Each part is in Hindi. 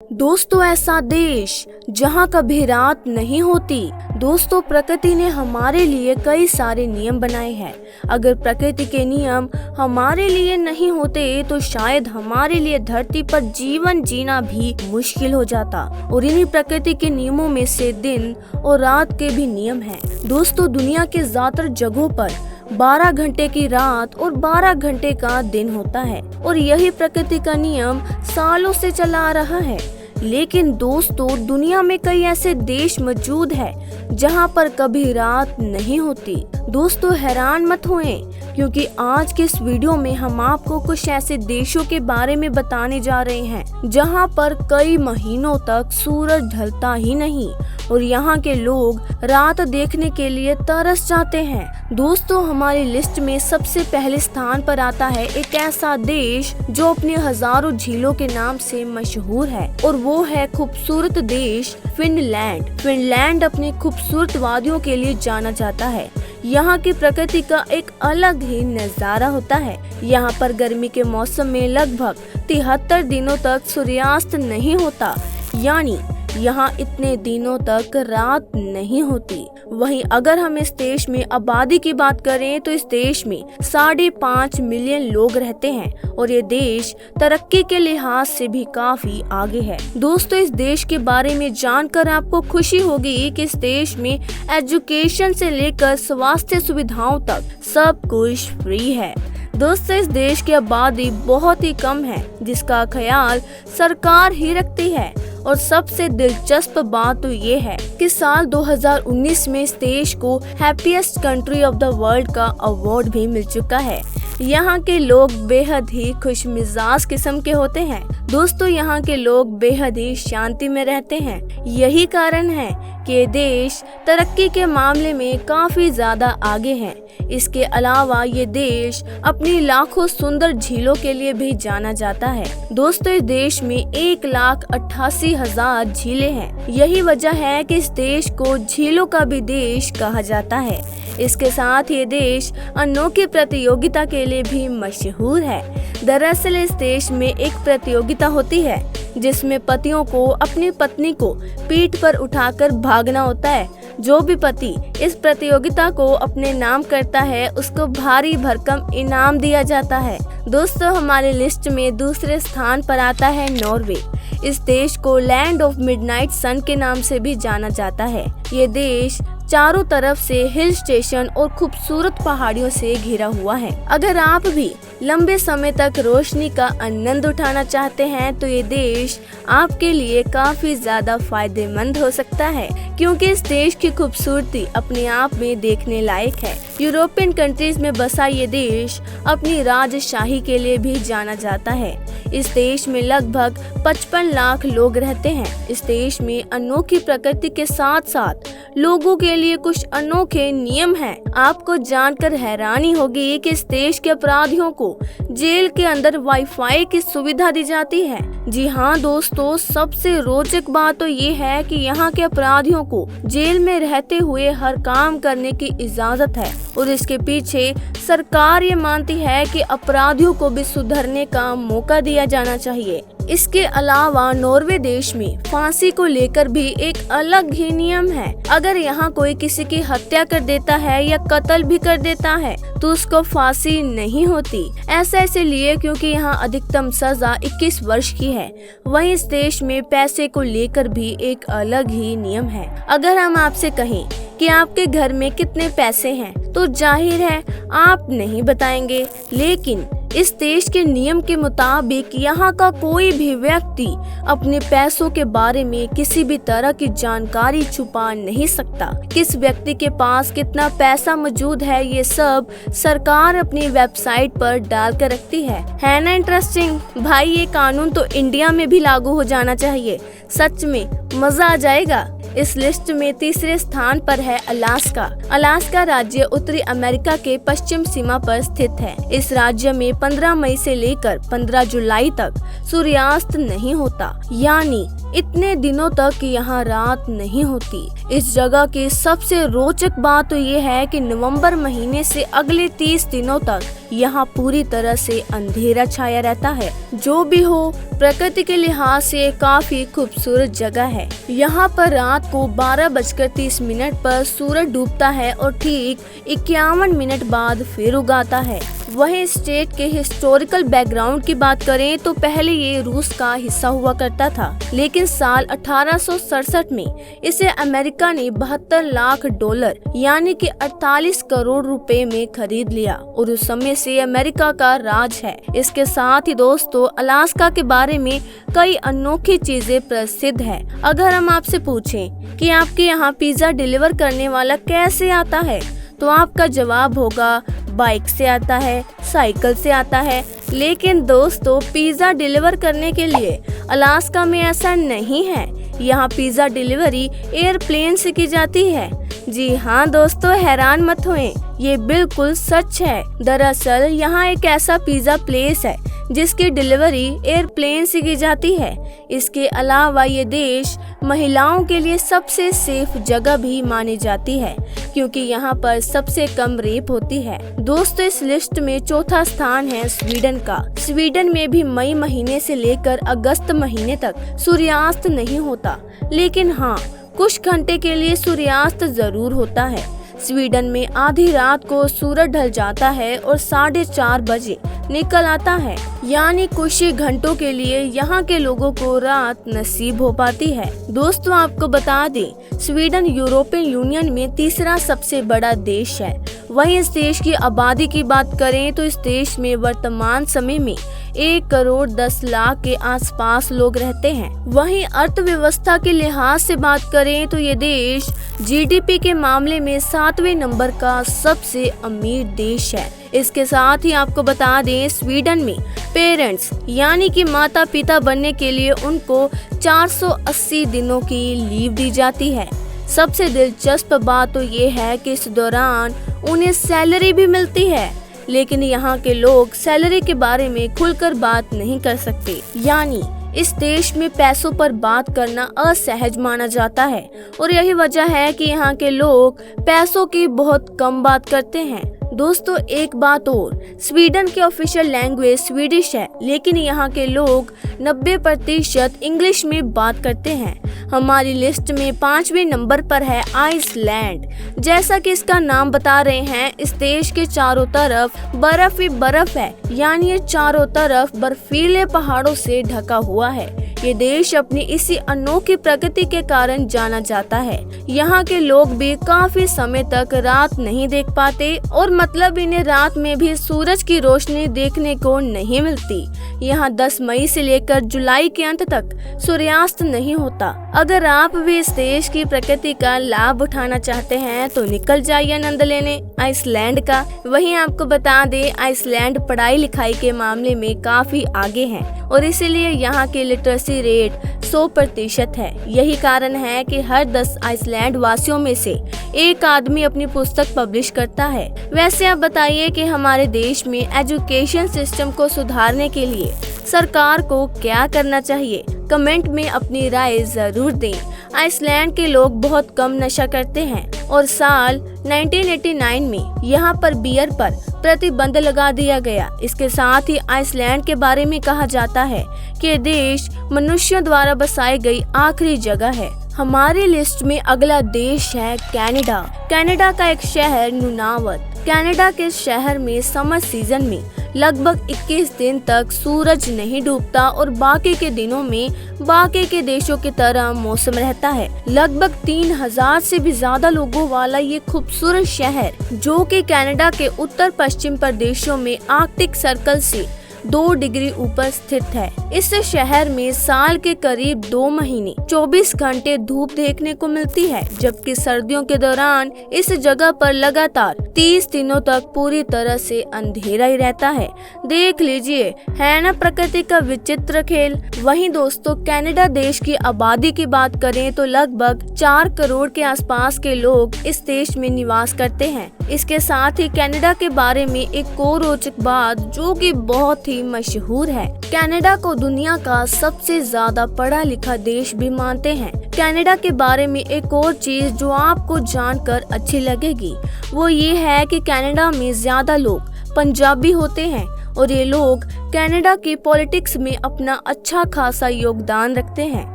दोस्तों, ऐसा देश जहां कभी रात नहीं होती। दोस्तों, प्रकृति ने हमारे लिए कई सारे नियम बनाए हैं। अगर प्रकृति के नियम हमारे लिए नहीं होते तो शायद हमारे लिए धरती पर जीवन जीना भी मुश्किल हो जाता। और इन्हीं प्रकृति के नियमों में से दिन और रात के भी नियम हैं। दोस्तों, दुनिया के ज्यादातर जगहों पर 12 घंटे की रात और 12 घंटे का दिन होता है और यही प्रकृति का नियम सालों से चला आ रहा है। लेकिन दोस्तों, दुनिया में कई ऐसे देश मौजूद हैं जहां पर कभी रात नहीं होती। दोस्तों, हैरान मत होएं, क्योंकि आज के इस वीडियो में हम आपको कुछ ऐसे देशों के बारे में बताने जा रहे हैं जहां पर कई महीनों तक सूरज ढलता ही नहीं और यहाँ के लोग रात देखने के लिए तरस जाते हैं। दोस्तों, हमारी लिस्ट में सबसे पहले स्थान पर आता है एक ऐसा देश जो अपने हजारों झीलों के नाम से मशहूर है और वो है खूबसूरत देश फिनलैंड। फिनलैंड अपने खूबसूरत वादियों के लिए जाना जाता है। यहाँ की प्रकृति का एक अलग ही नजारा होता है। यहाँ पर गर्मी के मौसम में लगभग 73 दिनों तक सूर्यास्त नहीं होता, यानी यहाँ इतने दिनों तक रात नहीं होती। वहीं अगर हम इस देश में आबादी की बात करें तो इस देश में 5.5 मिलियन लोग रहते हैं और ये देश तरक्की के लिहाज से भी काफी आगे है। दोस्तों, इस देश के बारे में जानकर आपको खुशी होगी कि इस देश में एजुकेशन से लेकर स्वास्थ्य सुविधाओं तक सब कुछ फ्री है। दोस्तों, इस देश की आबादी बहुत ही कम है जिसका ख्याल सरकार ही रखती है। और सबसे दिलचस्प बात तो ये है कि साल 2019 में इस देश को happiest country of the world का अवार्ड भी मिल चुका है। यहाँ के लोग बेहद ही खुशमिजाज किस्म के होते हैं। दोस्तों, यहाँ के लोग बेहद ही शांति में रहते हैं। यही कारण है कि ये देश तरक्की के मामले में काफी ज्यादा आगे है। इसके अलावा ये देश अपनी लाखों सुंदर झीलों के लिए भी जाना जाता है। दोस्तों, इस देश में 1,88,000 झीलें हैं। यही वजह है कि इस देश को झीलों का भी देश कहा जाता है। इसके साथ ये देश अनोखी प्रतियोगिता के लिए भी मशहूर है। दरअसल इस देश में एक प्रतियोगिता होती है जिसमें पतियों को अपनी पत्नी को पीठ पर उठाकर भागना होता है। जो भी पति इस प्रतियोगिता को अपने नाम करता है उसको भारी भरकम इनाम दिया जाता है। दोस्तों, हमारे लिस्ट में दूसरे स्थान पर आता है नॉर्वे। इस देश को लैंड ऑफ मिडनाइट सन के नाम से भी जाना जाता है। ये देश चारों तरफ से हिल स्टेशन और खूबसूरत पहाड़ियों से घिरा हुआ है। अगर आप भी लंबे समय तक रोशनी का आनंद उठाना चाहते हैं तो ये देश आपके लिए काफी ज्यादा फायदेमंद हो सकता है, क्योंकि इस देश की खूबसूरती अपने आप में देखने लायक है। यूरोपियन कंट्रीज में बसा ये देश अपनी राजशाही के लिए भी जाना जाता है। इस देश में लगभग 55 लाख लोग रहते हैं। इस देश में अनोखी प्रकृति के साथ साथ लोगों के लिए कुछ अनोखे नियम हैं। आपको जानकर हैरानी होगी कि इस देश के अपराधियों को जेल के अंदर वाईफाई की सुविधा दी जाती है। जी हाँ दोस्तों, सबसे रोचक बात तो ये है कि यहाँ के अपराधियों को जेल में रहते हुए हर काम करने की इजाजत है और इसके पीछे सरकार ये मानती है कि अपराधियों को भी सुधरने का मौका दिया जाना चाहिए। इसके अलावा नॉर्वे देश में फांसी को लेकर भी एक अलग ही नियम है। अगर यहाँ कोई किसी की हत्या कर देता है या कत्ल भी कर देता है तो उसको फांसी नहीं होती। ऐसा इसलिए क्योंकि यहाँ अधिकतम सजा 21 वर्ष की है। वहीं इस देश में पैसे को लेकर भी एक अलग ही नियम है। अगर हम आपसे कहें कि आपके घर में कितने पैसे हैं तो जाहिर है आप नहीं बताएंगे, लेकिन इस देश के नियम के मुताबिक यहाँ का कोई भी व्यक्ति अपने पैसों के बारे में किसी भी तरह की जानकारी छुपा नहीं सकता। किस व्यक्ति के पास कितना पैसा मौजूद है ये सब सरकार अपनी वेबसाइट पर डाल कर रखती है ना इंटरेस्टिंग? भाई, ये कानून तो इंडिया में भी लागू हो जाना चाहिए। सच में मजा आ जाएगा। इस लिस्ट में तीसरे स्थान पर है अलास्का। अलास्का राज्य उत्तरी अमेरिका के पश्चिम सीमा पर स्थित है। इस राज्य में 15 मई से लेकर 15 जुलाई तक सूर्यास्त नहीं होता, यानी इतने दिनों तक यहाँ रात नहीं होती। इस जगह की सबसे रोचक बात तो ये है कि नवंबर महीने से अगले 30 दिनों तक यहाँ पूरी तरह से अंधेरा छाया रहता है। जो भी हो, प्रकृति के लिहाज से काफी खूबसूरत जगह है। यहाँ पर रात को 12:30 पर सूरज डूबता है और ठीक 51 मिनट बाद फिर उगाता है। वहीं स्टेट के हिस्टोरिकल बैकग्राउंड की बात करें तो पहले ये रूस का हिस्सा हुआ करता था, लेकिन साल 1867 में इसे अमेरिका ने $72 लाख यानी कि 48 करोड़ रुपए में खरीद लिया और उस समय से अमेरिका का राज है। इसके साथ ही दोस्तों, अलास्का के बारे में कई अनोखी चीजें प्रसिद्ध है। अगर हम आपसे पूछें कि आपके यहाँ पिज्जा डिलीवर करने वाला कैसे आता है, तो आपका जवाब होगा बाइक से आता है, साइकिल से आता है। लेकिन दोस्तों, पिज्जा डिलीवर करने के लिए अलास्का में ऐसा नहीं है। यहाँ पिज्जा डिलीवरी एयरप्लेन से की जाती है। जी हाँ दोस्तों, हैरान मत होएं, ये बिल्कुल सच है। दरअसल यहाँ एक ऐसा पिज्जा प्लेस है जिसकी डिलीवरी एयरप्लेन से की जाती है। इसके अलावा ये देश महिलाओं के लिए सबसे सेफ जगह भी मानी जाती है, क्योंकि यहाँ पर सबसे कम रेप होती है। दोस्तों, इस लिस्ट में चौथा स्थान है स्वीडन का। स्वीडन में भी मई महीने से लेकर अगस्त महीने तक सूर्यास्त नहीं होता, लेकिन हाँ, कुछ घंटे के लिए सूर्यास्त जरूर होता है। स्वीडन में आधी रात को सूरज ढल जाता है और 4:30 बजे निकल आता है, यानी कुछ ही घंटों के लिए यहाँ के लोगों को रात नसीब हो पाती है। दोस्तों, आपको बता दें, स्वीडन यूरोपियन यूनियन में तीसरा सबसे बड़ा देश है। वहीं इस देश की आबादी की बात करें तो इस देश में वर्तमान समय में 1,10 लाख के आसपास लोग रहते हैं। वहीं अर्थव्यवस्था के लिहाज से बात करें तो ये देश जीडीपी के मामले में 7वें नंबर का सबसे अमीर देश है। इसके साथ ही आपको बता दें, स्वीडन में पेरेंट्स यानी कि माता पिता बनने के लिए उनको 480 दिनों की लीव दी जाती है। सबसे दिलचस्प बात तो ये है कि इस दौरान उन्हें सैलरी भी मिलती है, लेकिन यहाँ के लोग सैलरी के बारे में खुलकर बात नहीं कर सकते। यानी इस देश में पैसों पर बात करना असहज माना जाता है और यही वजह है कि यहाँ के लोग पैसों की बहुत कम बात करते हैं। दोस्तों, एक बात और, स्वीडन की ऑफिशियल लैंग्वेज स्वीडिश है, लेकिन यहाँ के लोग 90% इंग्लिश में बात करते हैं। हमारी लिस्ट में 5वें नंबर पर है आइसलैंड। जैसा कि इसका नाम बता रहे हैं, इस देश के चारों तरफ बर्फ ही बर्फ है, यानी ये चारों तरफ बर्फीले पहाड़ों से ढका हुआ है। ये देश अपनी इसी अनोखी प्रकृति के कारण जाना जाता है। यहाँ के लोग भी काफी समय तक रात नहीं देख पाते और मतलब इन्हें रात में भी सूरज की रोशनी देखने को नहीं मिलती। यहाँ 10 मई से लेकर जुलाई के अंत तक सूर्यास्त नहीं होता। अगर आप भी इस देश की प्रकृति का लाभ उठाना चाहते हैं तो निकल जाइए आनंद लेने आइसलैंड का। वहीं आपको बता दें, आइसलैंड पढ़ाई लिखाई के मामले में काफी आगे है और इसीलिए यहाँ की लिटरेसी रेट 100% है। यही कारण है कि हर 10 आइसलैंड वासियों में से एक आदमी अपनी पुस्तक पब्लिश करता है। वैसे आप बताइए कि हमारे देश में एजुकेशन सिस्टम को सुधारने के लिए सरकार को क्या करना चाहिए? कमेंट में अपनी राय जरूर दें। आइसलैंड के लोग बहुत कम नशा करते हैं और साल 1989 में यहाँ पर बियर पर प्रतिबंध लगा दिया गया। इसके साथ ही आइसलैंड के बारे में कहा जाता है कि देश मनुष्यों द्वारा बसाई गई आखिरी जगह है। हमारी लिस्ट में अगला देश है कनाडा। कनाडा का एक शहर नुनावत। कनाडा के शहर में समर सीजन में लगभग 21 दिन तक सूरज नहीं डूबता और बाकी के दिनों में बाकी के देशों की तरह मौसम रहता है। लगभग 3000 से भी ज्यादा लोगों वाला ये खूबसूरत शहर, जो कि कनाडा के उत्तर पश्चिम प्रदेशों में आर्कटिक सर्कल से 2 डिग्री ऊपर स्थित है। इस शहर में साल के करीब 2 महीने 24 घंटे धूप देखने को मिलती है, जबकि सर्दियों के दौरान इस जगह पर लगातार 30 दिनों तक पूरी तरह से अंधेरा ही रहता है। देख लीजिए, है ना प्रकृति का विचित्र खेल। वहीं दोस्तों, कनाडा देश की आबादी की बात करें तो लगभग 4 करोड़ के आसपास के लोग इस देश में निवास करते हैं। इसके साथ ही कनाडा के बारे में एक और रोचक बात, जो कि बहुत ही ही मशहूर है। कनाडा को दुनिया का सबसे ज्यादा पढ़ा लिखा देश भी मानते हैं। कनाडा के बारे में एक और चीज जो आपको जानकर अच्छी लगेगी वो ये है कि कनाडा में ज्यादा लोग पंजाबी होते हैं और ये लोग कनाडा की पॉलिटिक्स में अपना अच्छा खासा योगदान रखते हैं।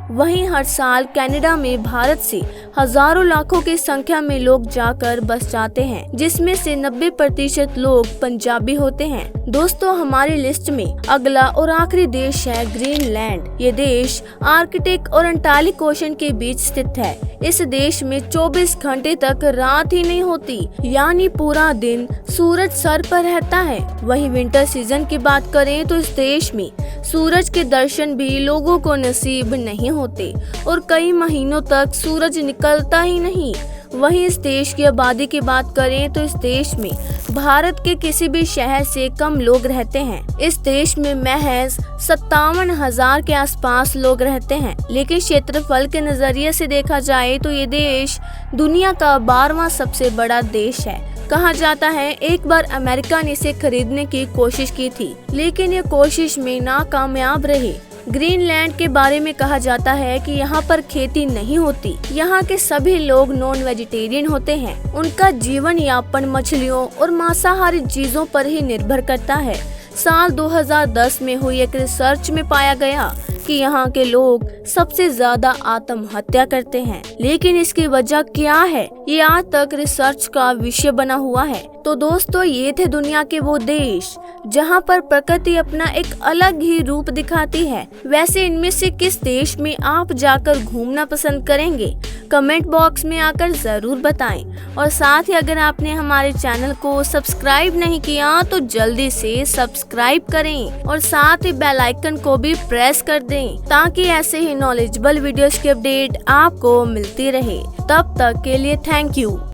वहीं हर साल कनाडा में भारत से हजारों लाखों की संख्या में लोग जाकर बस जाते हैं, जिसमें से 90% लोग पंजाबी होते हैं। दोस्तों, हमारी लिस्ट में अगला और आखिरी देश है ग्रीनलैंड। ये देश आर्कटिक और अंटार्कटिक ओशन के बीच स्थित है। इस देश में 24 घंटे तक रात ही नहीं होती, यानी पूरा दिन सूरज सर पर रहता है। वहीं विंटर सीजन की बात करें तो इस देश में सूरज के दर्शन भी लोगों को नसीब नहीं होते और कई महीनों तक सूरज निकलता ही नहीं। वहीं इस देश की आबादी की बात करें तो इस देश में भारत के किसी भी शहर से कम लोग रहते हैं। इस देश में महज 57,000 के आसपास लोग रहते हैं, लेकिन क्षेत्रफल के नजरिए से देखा जाए तो ये देश दुनिया का 12वां सबसे बड़ा देश है। कहा जाता है एक बार अमेरिका ने इसे खरीदने की कोशिश की थी, लेकिन ये कोशिश में नाकामयाब रही। ग्रीनलैंड के बारे में कहा जाता है कि यहाँ पर खेती नहीं होती। यहाँ के सभी लोग नॉन वेजिटेरियन होते हैं। उनका जीवन यापन मछलियों और मांसाहारी चीजों पर ही निर्भर करता है। साल 2010 में हुई एक रिसर्च में पाया गया कि यहाँ के लोग सबसे ज्यादा आत्महत्या करते हैं, लेकिन इसकी वजह क्या है ये आज तक रिसर्च का विषय बना हुआ है। तो दोस्तों, ये थे दुनिया के वो देश जहाँ पर प्रकृति अपना एक अलग ही रूप दिखाती है। वैसे इनमें से किस देश में आप जाकर घूमना पसंद करेंगे? कमेंट बॉक्स में आकर जरूर बताएं। और साथ ही अगर आपने हमारे चैनल को सब्सक्राइब नहीं किया तो जल्दी से सब्सक्राइब करें और साथ ही बेल आइकन को भी प्रेस कर दें, ताकि ऐसे ही नॉलेजेबल वीडियोस की अपडेट आपको मिलती रहे। तब तक के लिए थैंक यू।